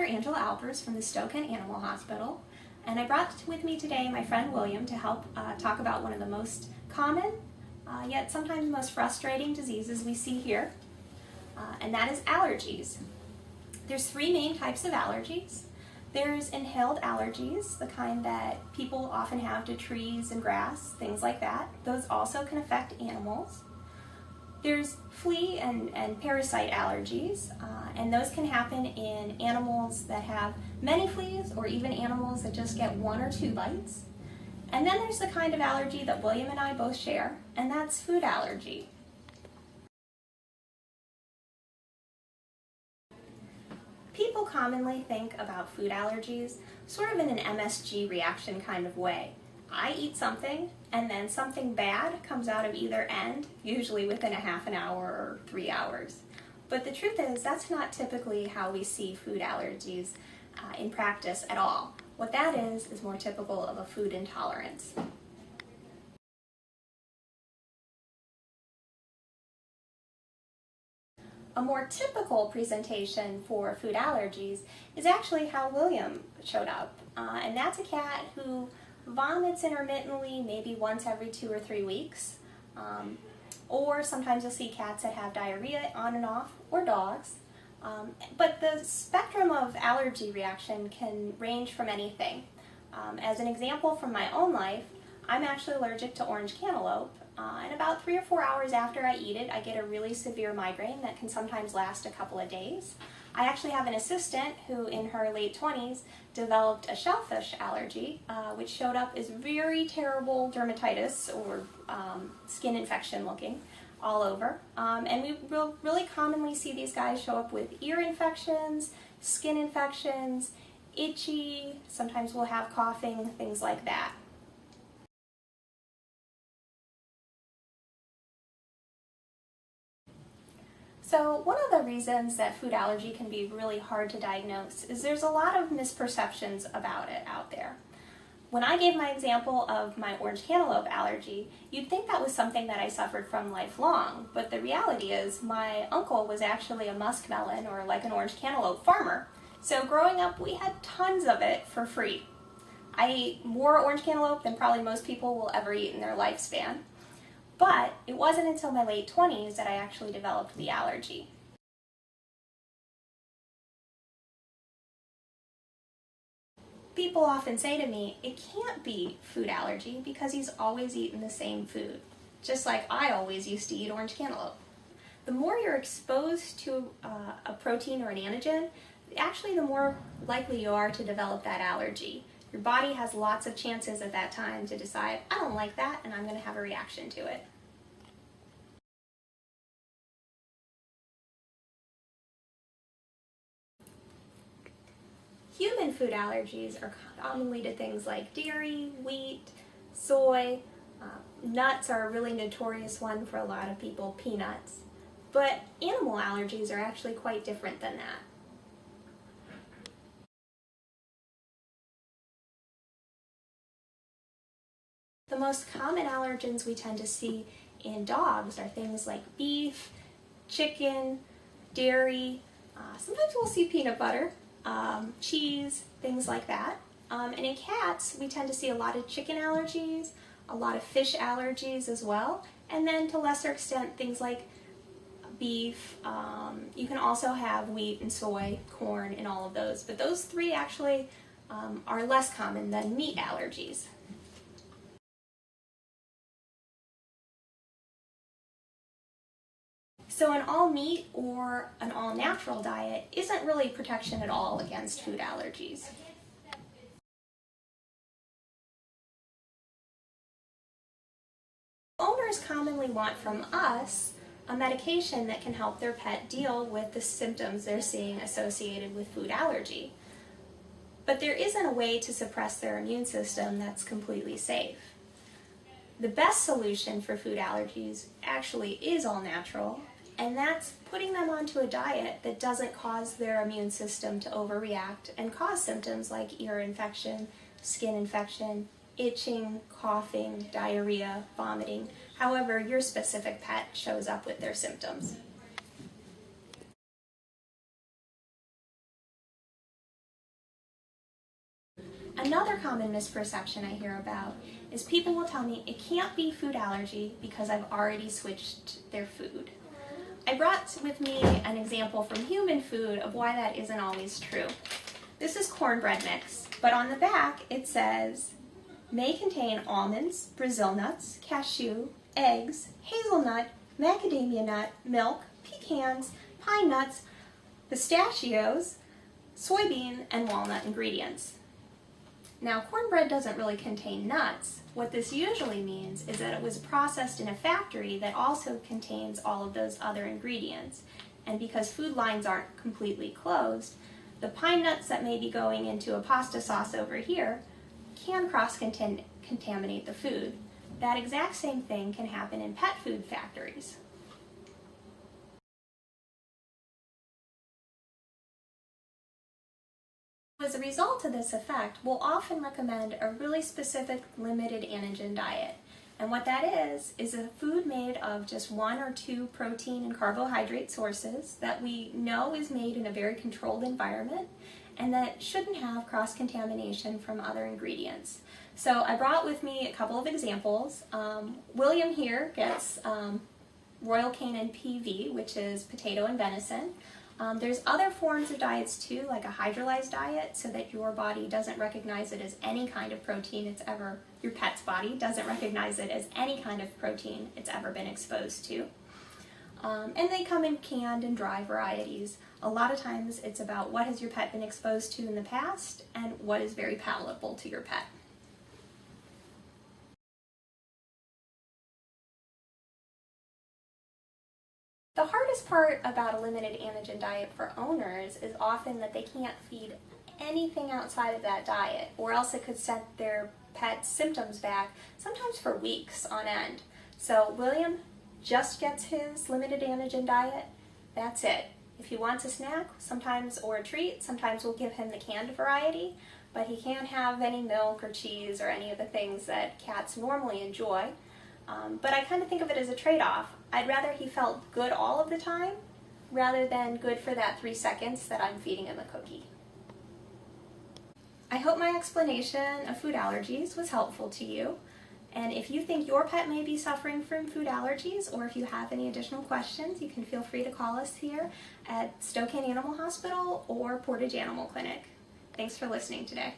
Dr. Angela Albers from the Stoken Animal Hospital, and I brought with me today my friend William to help talk about one of the most common, yet sometimes most frustrating diseases we see here, and that is allergies. There's three main types of allergies. There's inhaled allergies, the kind that people often have to trees and grass, things like that. Those also can affect animals. There's flea and parasite allergies, and those can happen in animals that have many fleas or even animals that just get one or two bites. And then there's the kind of allergy that William and I both share, and that's food allergy. People commonly think about food allergies sort of in an MSG reaction kind of way. I eat something, and then something bad comes out of either end, usually within a half an hour or 3 hours. But the truth is, that's not typically how we see food allergies in practice at all. What that is more typical of a food intolerance. A more typical presentation for food allergies is actually how William showed up, and that's a cat who vomits intermittently, maybe once every 2 or 3 weeks, or sometimes you'll see cats that have diarrhea on and off, or dogs. But the spectrum of allergy reaction can range from anything. As an example from my own life, I'm actually allergic to orange cantaloupe, and about 3 or 4 hours after I eat it, I get a really severe migraine that can sometimes last a couple of days. I actually have an assistant who in her late 20s developed a shellfish allergy, which showed up as very terrible dermatitis or skin infection looking all over. And we really commonly see these guys show up with ear infections, skin infections, itchy, sometimes we'll have coughing, things like that. So one of the reasons that food allergy can be really hard to diagnose is there's a lot of misperceptions about it out there. When I gave my example of my orange cantaloupe allergy, you'd think that was something that I suffered from lifelong, but the reality is my uncle was actually a muskmelon or like an orange cantaloupe farmer. So growing up, we had tons of it for free. I ate more orange cantaloupe than probably most people will ever eat in their lifespan. But it wasn't until my late 20s that I actually developed the allergy. People often say to me, it can't be food allergy because he's always eaten the same food, just like I always used to eat orange cantaloupe. The more you're exposed to a protein or an antigen, actually the more likely you are to develop that allergy. Your body has lots of chances at that time to decide, I don't like that and I'm going to have a reaction to it. Human food allergies are commonly to things like dairy, wheat, soy. Nuts are a really notorious one for a lot of people, peanuts. But animal allergies are actually quite different than that. The most common allergens we tend to see in dogs are things like beef, chicken, dairy, sometimes we'll see peanut butter, cheese, things like that. And in cats, we tend to see a lot of chicken allergies, a lot of fish allergies as well, and then to lesser extent things like beef. You can also have wheat and soy, corn, and all of those, but those three actually are less common than meat allergies. So an all-meat or an all-natural diet isn't really protection at all against food allergies. Owners commonly want from us a medication that can help their pet deal with the symptoms they're seeing associated with food allergy. But there isn't a way to suppress their immune system that's completely safe. The best solution for food allergies actually is all natural, and that's putting them onto a diet that doesn't cause their immune system to overreact and cause symptoms like ear infection, skin infection, itching, coughing, diarrhea, vomiting, however your specific pet shows up with their symptoms. Another common misperception I hear about is people will tell me it can't be food allergy because I've already switched their food. I brought with me an example from human food of why that isn't always true. This is cornbread mix, but on the back it says, may contain almonds, Brazil nuts, cashew, eggs, hazelnut, macadamia nut, milk, pecans, pine nuts, pistachios, soybean, and walnut ingredients. Now, cornbread doesn't really contain nuts. What this usually means is that it was processed in a factory that also contains all of those other ingredients. And because food lines aren't completely closed, the pine nuts that may be going into a pasta sauce over here can cross-contaminate the food. That exact same thing can happen in pet food factories. As a result of this effect, we'll often recommend a really specific limited antigen diet. And what that is a food made of just 1 or 2 protein and carbohydrate sources that we know is made in a very controlled environment and that shouldn't have cross-contamination from other ingredients. So I brought with me a couple of examples. William here gets Royal Canin PV, which is potato and venison. There's other forms of diets too, like a hydrolyzed diet, so that your body doesn't recognize it as any kind of protein your pet's body doesn't recognize it as any kind of protein it's ever been exposed to. And they come in canned and dry varieties. A lot of times it's about what has your pet been exposed to in the past and what is very palatable to your pet. The hardest part about a limited antigen diet for owners is often that they can't feed anything outside of that diet, or else it could set their pet's symptoms back, sometimes for weeks on end. So William just gets his limited antigen diet. That's it. If he wants a snack, sometimes, or a treat, sometimes we'll give him the canned variety, but he can't have any milk or cheese or any of the things that cats normally enjoy. But I kind of think of it as a trade-off. I'd rather he felt good all of the time rather than good for that 3 seconds that I'm feeding him a cookie. I hope my explanation of food allergies was helpful to you. And if you think your pet may be suffering from food allergies, or if you have any additional questions, you can feel free to call us here at Spokane Animal Hospital or Portage Animal Clinic. Thanks for listening today.